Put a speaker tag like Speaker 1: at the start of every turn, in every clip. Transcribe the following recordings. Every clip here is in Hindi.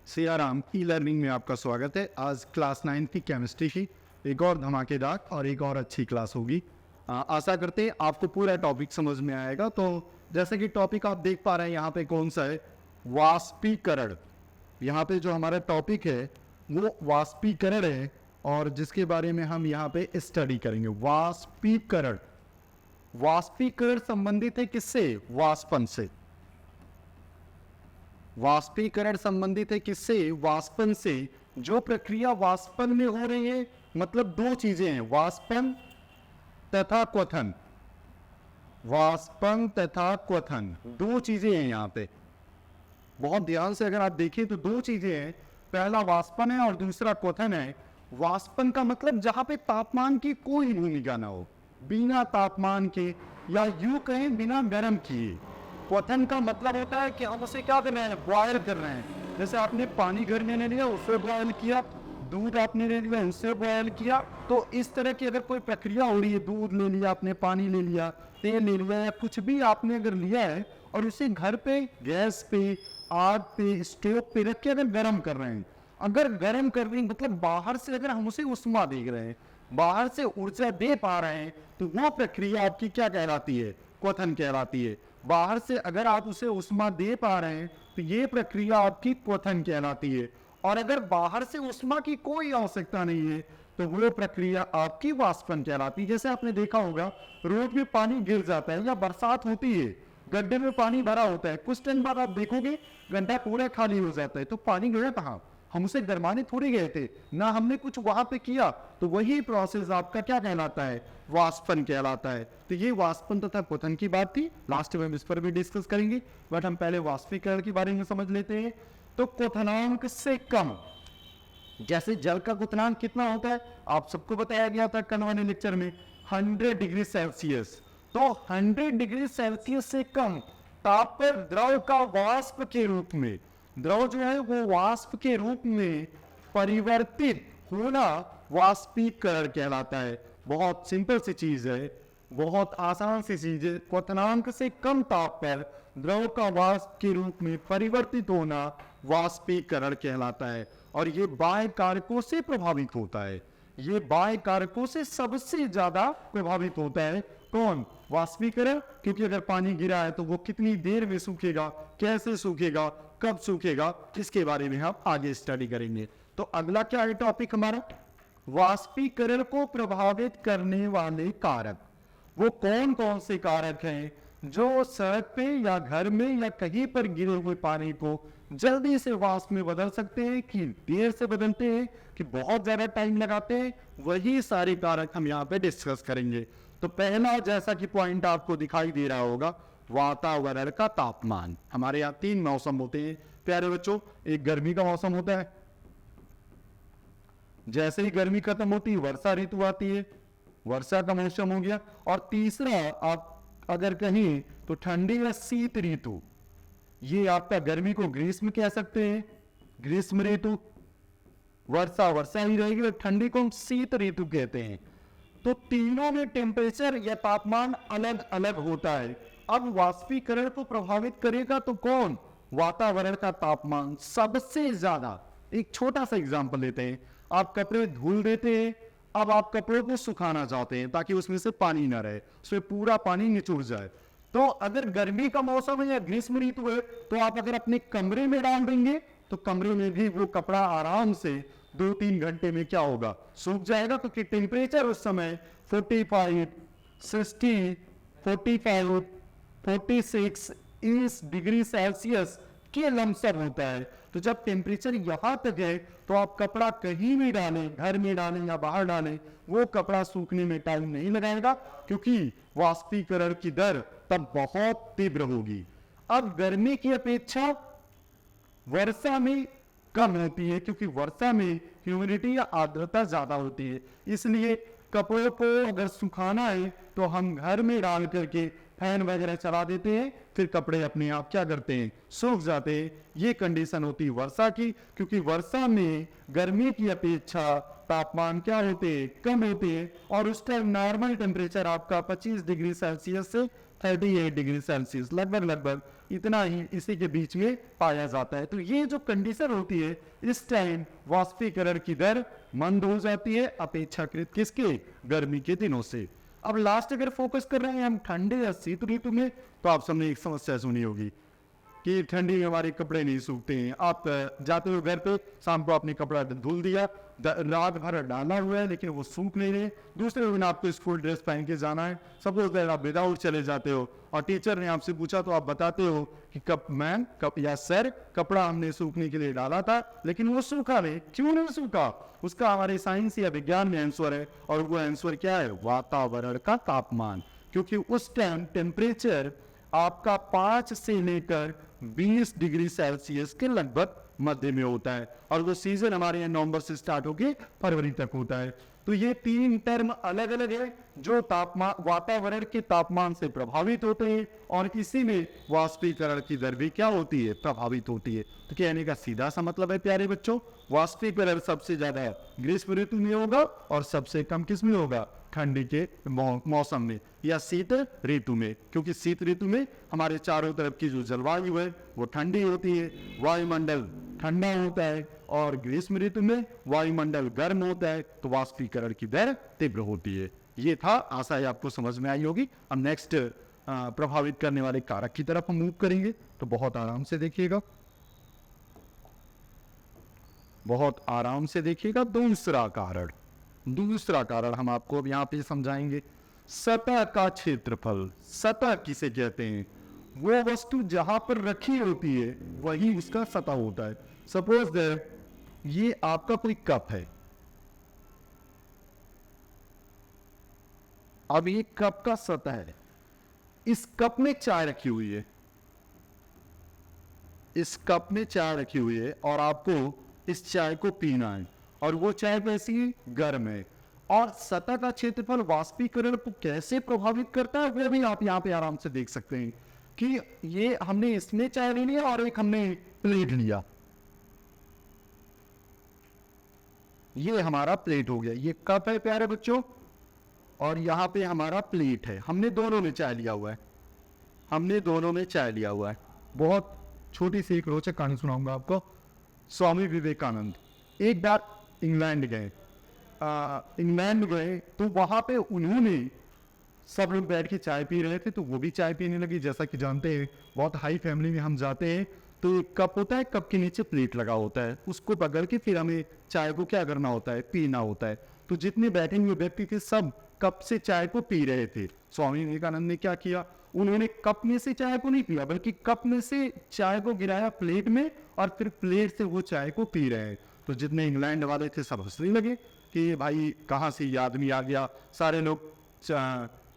Speaker 1: सियाराम ई लर्निंग में आपका स्वागत है। आज क्लास 9 की केमिस्ट्री की एक और धमाकेदार और एक और अच्छी क्लास होगी। आशा करते हैं आपको पूरा टॉपिक समझ में आएगा। तो जैसे कि टॉपिक आप देख पा रहे हैं यहाँ पे कौन सा है, वाष्पीकरण। यहाँ पे जो हमारा टॉपिक है वो वाष्पीकरण है और जिसके बारे में हम यहाँ पे स्टडी करेंगे। वाष्पीकरण, वाष्पीकरण संबंधित है किससे? वाष्पन से। वाष्पीकरण संबंधित है किससे? वाष्पन से। जो प्रक्रिया वाष्पन में हो रही है, मतलब दो चीजें हैं, वाष्पन तथा क्वथन। वाष्पन तथा क्वथन दो चीजें हैं यहाँ पे। बहुत ध्यान से अगर आप देखें तो दो चीजें हैं, पहला वाष्पन है और दूसरा क्वथन है। वाष्पन का मतलब जहां पे तापमान की कोई भूमिका ना हो, बिना तापमान के या यूं कहें बिना गर्म किए। क्वथन का मतलब होता है कि हम उसे क्या कर रहे हैं? बॉयल कर रहे हैं। जैसे आपने पानी गर्म ले लिया, उससे बॉयल किया, दूध आपने ले लिया, उससे बॉयल किया। तो इस तरह की अगर कोई प्रक्रिया हो रही है, दूध ले लिया आपने, पानी ले लिया, तेल ले लिया या कुछ भी आपने अगर लिया है और उसे घर पे गैस पे, आग पे, स्टोव पे रख के अगर गर्म कर रहे हैं, अगर गर्म कर रहे हैं मतलब बाहर से अगर हम उसे उष्मा देख रहे हैं, बाहर से ऊर्जा दे पा रहे हैं, तो वो प्रक्रिया आपकी क्या कहलाती है? क्वथन कहलाती है। बाहर से अगर आप उसे उष्मा दे पा रहे हैं तो ये प्रक्रिया आपकी क्वथन कहलाती है। और अगर बाहर से उष्मा की कोई आवश्यकता नहीं है तो वो प्रक्रिया आपकी वाष्पन कहलाती है। जैसे आपने देखा होगा रोड में पानी गिर जाता है या बरसात होती है, गड्ढे में पानी भरा होता है, कुछ टाइम बाद आप देखोगे गड्ढा पूरा खाली हो जाता है। तो पानी गया कहाँ? हम उसे गरमाने थोड़ी गए थे ना, हमने कुछ वहां पे किया। तो वही प्रोसेस आपका क्या कहलाता है? वाष्पन कहलाता है। तो ये वाष्पन तथा क्वथन की बात थी। लास्ट में हम इस पर भी डिस्कस करेंगे, बट हम पहले वाष्पीकरण के बारे में समझ लेते हैं। तो क्वथनांक से कम, जैसे जल का क्वथनांक कितना होता है आप सबको बताया गया था कल वाले लेक्चर में, 100 डिग्री सेल्सियस। तो 100 डिग्री सेल्सियस से कम ताप पर द्रव का वाष्प के रूप में, द्रव जो है वो वाष्प के रूप में परिवर्तित होना वाष्पीकरण कहलाता है। बहुत सिंपल सी चीज है, बहुत आसान सी चीज है। क्वथनांक से कम ताप पर द्रव का वाष्प के रूप में परिवर्तित होना वाष्पीकरण कहलाता है। और ये बाह्य कारकों से प्रभावित होता है। ये बाह्य कारकों से सबसे ज्यादा प्रभावित होता है। कौन? वाष्पीकरण। क्योंकि अगर पानी गिरा है तो वो कितनी देर में सूखेगा, कैसे सूखेगा, कब सूखेगा, इसके बारे में हम आगे स्टडी करेंगे। तो अगला क्या है टॉपिक हमारा? वाष्पीकरण को प्रभावित करने वाले कारक। वो कौन कौन से कारक हैं जो सड़क पे या घर में या कहीं पर गिरे हुए पानी को जल्दी से वाष्प में बदल सकते हैं, कि देर से बदलते हैं, कि बहुत ज्यादा टाइम लगाते हैं? वही सारे कारक हम यहाँ पे डिस्कस करेंगे। तो पहला, जैसा कि पॉइंट आपको दिखाई दे रहा होगा, वातावरण का तापमान। हमारे यहाँ 3 मौसम होते हैं प्यारे बच्चों। एक गर्मी का मौसम होता है, जैसे ही गर्मी खत्म होती है वर्षा ऋतु आती है, वर्षा का मौसम हो गया। और तीसरा आप अगर कहें तो ठंडी या शीत ऋतु। ये आपका गर्मी को ग्रीष्म कह सकते हैं, ग्रीष्म ऋतु। वर्षा वर्षा ही रहेगी, और ठंडी को हम शीत ऋतु कहते हैं। तो तीनों में टेम्परेचर या तापमान अलग अलग होता है। अब वाष्पीकरण को प्रभावित करेगा तो कौन? वातावरण का तापमान सबसे ज्यादा। एक छोटा सा एग्जांपल लेते हैं। आप कपड़े धुल देते हैं, अब आप कपड़ों को सुखाना चाहते हैं ताकि उसमें से पानी ना रहे, उसमें पूरा पानी निचुड़ जाए। तो अगर गर्मी का मौसम है या ग्रीष्म ऋतु है तो आप अगर अपने कमरे में डाल देंगे तो कमरे में भी वो कपड़ा आराम से 2-3 घंटे में क्या होगा? सूख जाएगा। क्योंकि टेम्परेचर उस समय 45, 60, 45, 46 इस डिग्री सेल्सियस के लमसम होता है। तो जब टेम्परेचर यहाँ तक है तो आप कपड़ा कहीं भी डालें, घर में डालें या बाहर डालें, वो कपड़ा सूखने में टाइम नहीं लगाएगा, क्योंकि वाष्पीकरण की दर तब बहुत तीव्र होगी। अब गर्मी की अपेक्षा वर्षा में कम होती है, क्योंकि वर्षा में ह्यूमिडिटी या आर्द्रता ज्यादा होती है। इसलिए कपड़ों को अगर सुखाना है तो हम घर में डाल करके फैन वगैरह चला देते हैं, फिर कपड़े अपने आप क्या करते हैं? सूख जाते हैं। ये कंडीशन होती है वर्षा की, क्योंकि वर्षा में गर्मी की अपेक्षा तापमान क्या होते हैं? कम होते हैं। और उस टाइम नॉर्मल टेम्परेचर आपका 25 डिग्री सेल्सियस से 38 डिग्री सेल्सियस, लगभग इतना ही इसी के बीच में पाया जाता है। तो ये जो कंडीशन होती है, इस टाइम वाष्पीकरण की दर मंद हो जाती है अपेक्षाकृत किसके, गर्मी के दिनों से। अब लास्ट अगर फोकस कर रहे हैं हम ठंडे या शीत ऋतु में, तो आप सबने एक समस्या सुनी होगी कि ठंडी में हमारे कपड़े नहीं सूखते हैं। आप जाते हो घर पे, शाम को आपने कपड़ा धुल दिया, रात भर डाला हुआ है लेकिन वो सूख नहीं रहे, दूसरे दिन आपको स्कूल ड्रेस पहन के जाना है, सपोज दैट आप विदाउट चले जाते हो और टीचर ने आपसे पूछा तो आप बताते हो कि कब मैम कब या सर कपड़ा हमने सूखने के लिए डाला था लेकिन वो सूखा नहीं। क्यों नहीं सूखा? उसका हमारे साइंस या विज्ञान में आंसर है, और वो आंसर क्या है? वातावरण का तापमान। क्योंकि उस टाइम टेम्परेचर आपका 5 से लेकर 20 डिग्री सेल्सियस के लगभग मध्य में होता है, और वो सीजन हमारे यहाँ नवंबर से स्टार्ट होकर फरवरी तक होता है। तो ये 3 टर्म अलग अलग है जो तापमान, वातावरण के तापमान से प्रभावित होते हैं, और इसी में वाष्पीकरण की दर भी क्या होती है? प्रभावित होती है। तो कहने का सीधा सा मतलब है प्यारे बच्चों, वाष्पीकरण सबसे ज्यादा ग्रीष्म ऋतु में होगा और सबसे कम किस में होगा? ठंडी के मौसम में या शीत ऋतु में, क्योंकि शीत ऋतु में हमारे चारों तरफ की जो जलवायु है वो ठंडी होती है, वायुमंडल ठंडा होता है, और ग्रीष्म ऋतु में वायुमंडल गर्म होता है, तो वाष्पीकरण की दर तीव्र होती है। ये था, आशा है आपको समझ में आई होगी। अब नेक्स्ट प्रभावित करने वाले कारक की तरफ हम मूव करेंगे, तो बहुत आराम से देखिएगा, बहुत आराम से देखिएगा। दूसरा कारण हम आपको अब यहाँ पे समझाएंगे, सतह का क्षेत्रफल। सतह किसे कहते हैं? वो वस्तु जहां पर रखी होती है वही उसका सतह होता है। सपोज दैट ये आपका कोई कप है, अब ये कप का सतह है, इस कप में चाय रखी हुई है, इस कप में चाय रखी हुई है और आपको इस चाय को पीना है, और वो चाय वैसी गर्म है। और सतह का क्षेत्रफल वाष्पीकरण को कैसे प्रभावित करता है वो भी आप यहाँ पे आराम से देख सकते हैं कि ये हमने इसमें चाय ले लिया और एक हमने प्लेट लिया, ये हमारा प्लेट हो गया, ये कप है प्यारे बच्चों, और यहाँ पे हमारा प्लेट है। हमने दोनों में चाय लिया हुआ है, हमने दोनों में चाय लिया हुआ है। बहुत छोटी सी एक रोचक कहानी सुनाऊंगा आपको। स्वामी विवेकानंद एक बार इंग्लैंड गए, तो वहां पे उन्होंने, सब लोग बैठ के चाय पी रहे थे तो वो भी चाय पीने लगी। जैसा कि जानते हैं बहुत हाई फैमिली में हम जाते हैं तो एक कप होता है, कप के नीचे प्लेट लगा होता है, उसको पकड़ के फिर हमें चाय को क्या करना होता है? पीना होता है। तो जितने बैठे हुए व्यक्ति थे सब कप से चाय को पी रहे थे। स्वामी विवेकानंद ने क्या किया? उन्होंने कप में से चाय को नहीं पिया, बल्कि कप में से चाय को गिराया प्लेट में, और फिर प्लेट से वो चाय को पी रहे हैं। तो जितने इंग्लैंड वाले थे सब हंसने लगे कि भाई कहाँ से ये आदमी आ गया, सारे लोग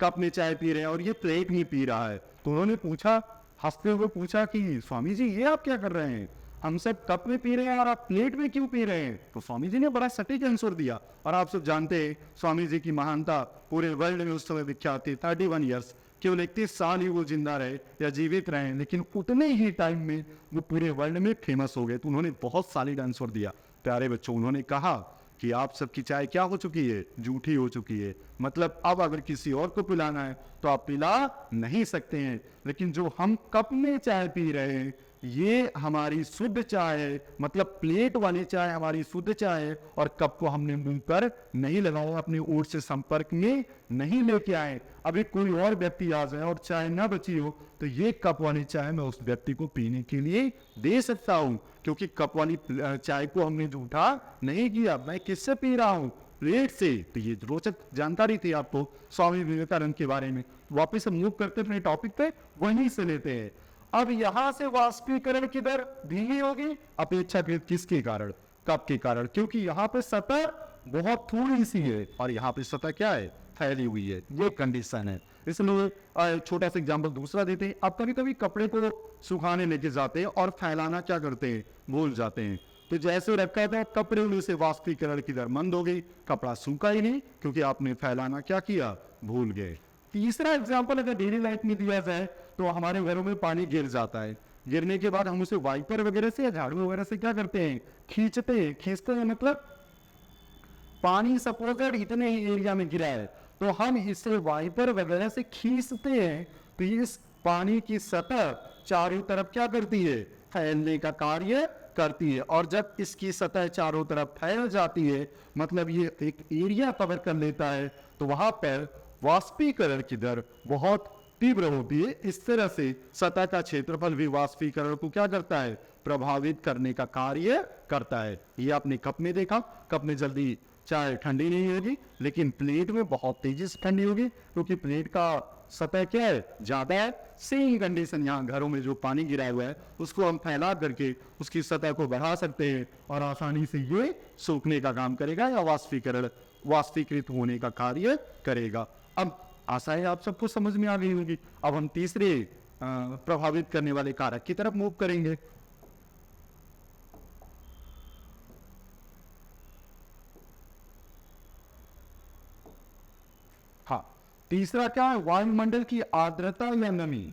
Speaker 1: कप में चाय पी रहे हैं और ये प्लेट ही पी रहा है। तो उन्होंने पूछा, हंसते हुए पूछा कि स्वामी जी ये आप क्या कर रहे हैं? हम सब कप में पी रहे हैं और आप प्लेट में क्यों पी रहे हैं? तो स्वामी जी ने बड़ा सटीक आंसर दिया, और आप सब जानते हैं स्वामी जी की महानता पूरे वर्ल्ड में उस समय विख्यात थी। 31 ईयर्स, केवल 31 साल ही वो जिंदा रहे या जीवित रहे, लेकिन उतने ही टाइम में वो पूरे वर्ल्ड में फेमस हो गए। तो उन्होंने बहुत सॉलिड आंसर दिया प्यारे बच्चों। उन्होंने कहा कि आप सबकी चाय क्या हो चुकी है? झूठी हो चुकी है। मतलब अब अगर किसी और को पिलाना है तो आप पिला नहीं सकते हैं, लेकिन जो हम कप में चाय पी रहे हैं ये हमारी शुद्ध चाय है, मतलब प्लेट वाली चाय हमारी शुद्ध चाय है, और कप को हमने मुंह पर नहीं लगाया, अपने ओठ से संपर्क में नहीं लेके आए। अभी कोई और व्यक्ति आ जाए और चाय ना बची हो तो ये कप वाली चाय मैं उस व्यक्ति को पीने के लिए दे सकता हूँ, क्योंकि कप वाली चाय को हमने जूठा नहीं किया। मैं किससे पी रहा हूँ? प्लेट से। तो ये रोचक जानकारी थी आपको स्वामी विवेकानंद के बारे में। वापिस हम मूव करते अपने टॉपिक पे, वहीं से लेते हैं। अब यहां से वाष्पीकरण की दर धीमी होगी अपेक्षाकृत किसके कारण? कप के कारण, क्योंकि यहाँ पे सतह बहुत थोड़ी सी है और यहाँ पे सतह क्या है? फैली हुई है। ये कंडीशन है। इसलिए छोटा सा एग्जांपल दूसरा देते हैं। अब कभी कभी कपड़े को सुखाने लेके जाते हैं और फैलाना क्या करते हैं? भूल जाते हैं। तो जैसे रखा था कपड़े में से वाष्पीकरण की दर मंद हो गई, कपड़ा सूखा ही नहीं, क्योंकि आपने फैलाना क्या किया? भूल गए। तीसरा एग्जांपल अगर डेली लाइफ में दिया जाए तो हमारे घरों में पानी गिर जाता है, गिरने के बाद हम उसे वाइपर वगैरह से या झाड़ू वगैरह से क्या करते हैं? खींचते हैं। मतलब पानी सपोज इतने ही एरिया में गिरा है तो हम इसे वाइपर वगैरह से खींचते हैं, तो इस पानी की सतह चारों तरफ क्या करती है, फैलने का कार्य करती है। और जब इसकी सतह चारों तरफ फैल जाती है, मतलब ये एक एरिया कवर कर लेता है, तो वहां पर वाष्पीकरण की दर बहुत तीव्र होती है। इस तरह से सतह का क्षेत्रफल भी वाष्पीकरण को क्या करता है, प्रभावित करने का कार्य करता है। ये आपने कप में देखा, कप में जल्दी चाय ठंडी नहीं होगी, लेकिन प्लेट में बहुत तेजी से ठंडी होगी, क्योंकि प्लेट का सतह क्या है, ज्यादा है। सेम कंडीशन यहाँ घरों में जो पानी गिरा हुआ है उसको हम फैला करके उसकी सतह को बढ़ा सकते हैं और आसानी से ये सूखने का काम करेगा या वाष्पीकृत होने का कार्य करेगा। अब आशा है आप सबको समझ में आ गई होगी। अब हम तीसरे प्रभावित करने वाले कारक की तरफ मूव करेंगे। हाँ, तीसरा क्या है, वायुमंडल की आर्द्रता या नमी।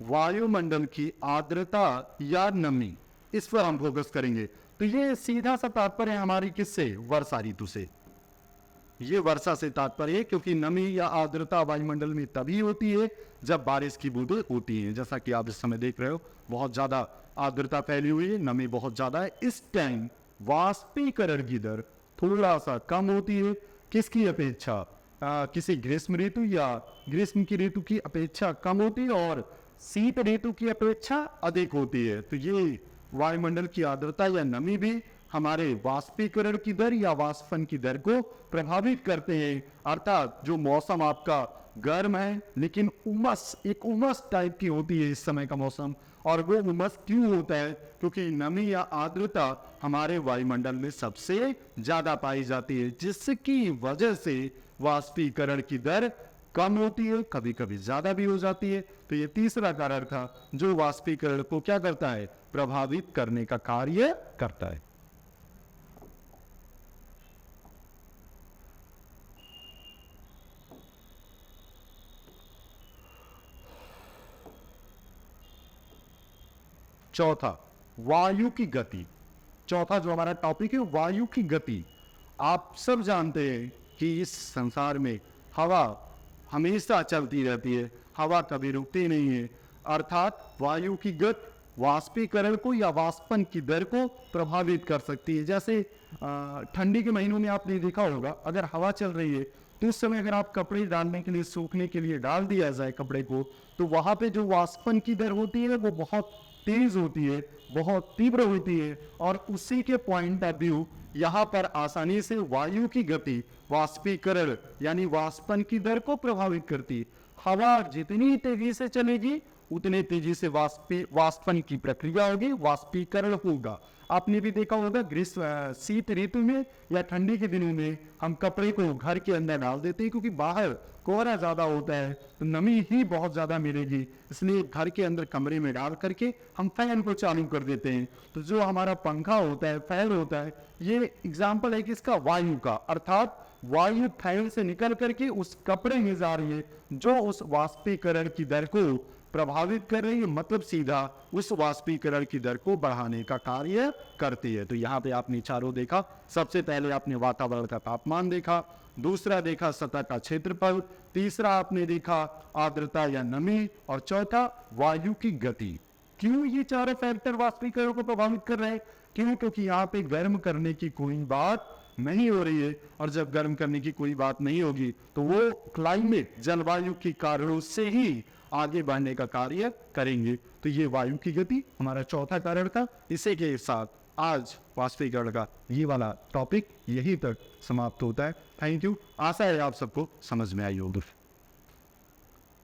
Speaker 1: वायुमंडल की आर्द्रता या नमी, इस पर हम फोकस करेंगे। तो ये सीधा सा तात्पर्य है हमारी किससे, वर्षा ऋतु से। ये वर्षा से तात्पर्य है, क्योंकि नमी या आर्द्रता वायुमंडल में तभी होती है जब बारिश की बूंदें होती हैं। जैसा कि आप इस समय देख रहे हो, बहुत ज्यादा आर्द्रता फैली हुई है, नमी बहुत ज्यादा है। इस टाइम वाष्पीकरण की दर थोड़ा सा कम होती है। किसकी अपेक्षा, किसी ग्रीष्म ऋतु या ग्रीष्म की ऋतु की अपेक्षा कम होती है और शीत ऋतु की अपेक्षा अधिक होती है। तो ये वायुमंडल की आर्द्रता या नमी भी हमारे वाष्पीकरण की दर या वाष्पन की दर को प्रभावित करते हैं। अर्थात जो मौसम आपका गर्म है लेकिन उमस टाइप की होती है इस समय का मौसम, और वो उमस क्यों होता है, क्योंकि नमी या आर्द्रता हमारे वायुमंडल में सबसे ज्यादा पाई जाती है, जिसकी वजह से वाष्पीकरण की दर कम होती है, कभी कभी ज्यादा भी हो जाती है। तो ये तीसरा कारण था जो वाष्पीकरण को क्या करता है, प्रभावित करने का कार्य करता है। चौथा, वायु की गति। चौथा जो हमारा टॉपिक है, वायु की गति। आप सब जानते हैं कि इस संसार में हवा हमेशा चलती रहती है, हवा कभी रुकती नहीं है। अर्थात वायु की गति वाष्पीकरण को या वाष्पन की दर को प्रभावित कर सकती है। जैसे ठंडी के महीनों में आपने देखा होगा, अगर हवा चल रही है तो उस समय अगर आप कपड़े डालने के लिए, सूखने के लिए डाल दिया जाए कपड़े को, तो वहां पे जो वाष्पन की दर होती है वो बहुत तेज होती है, बहुत तीव्र होती है। और उसी के पॉइंट ऑफ व्यू यहाँ पर आसानी से वायु की गति वाष्पीकरण यानी वाष्पन की दर को प्रभावित करती है। हवा जितनी तेजी से चलेगी उतने तेजी से वाष्पन की प्रक्रिया होगी, वाष्पीकरण होगा। आपने भी देखा होगा ग्रीष्म शीत ऋतु में या ठंडी के दिनों में हम कपड़े को घर के अंदर डाल देते हैं, क्योंकि बाहर कोहरा ज्यादा होता है तो नमी ही बहुत ज्यादा मिलेगी, इसलिए घर के अंदर कमरे में डाल करके हम फैन को चालू कर देते हैं। तो जो हमारा पंखा होता है, फैन होता है, ये एग्जाम्पल है किसका, वायु का। अर्थात वायु फैन से निकल करके उस कपड़े में जा रही है जो उस वाष्पीकरण की दर को प्रभावित कर रही है, मतलब सीधा उस वाष्पीकरण की दर को बढ़ाने का कार्य करती है। तो यहाँ पे आपने चारों देखा। सबसे पहले आपने वातावरण का तापमान देखा, दूसरा देखा सतह का क्षेत्रफल, तीसरा आपने देखा आर्द्रता या नमी, और चौथा वायु की गति। क्यों ये चारों फैक्टर वाष्पीकरण को प्रभावित कर रहे हैं? क्यों? क्योंकि यहाँ पे गर्म करने की कोई बात नहीं हो रही है, और जब गर्म करने की कोई बात नहीं होगी तो वो क्लाइमेट, जलवायु के कारणों से ही आगे बढ़ने का कार्य करेंगे। तो ये वायु की गति हमारा चौथा कारण था। इसी के साथ आज वाष्पीकरण का ये वाला टॉपिक यहीं तक समाप्त होता है। Thank you. आशा है आप सबको समझ में आई होगी।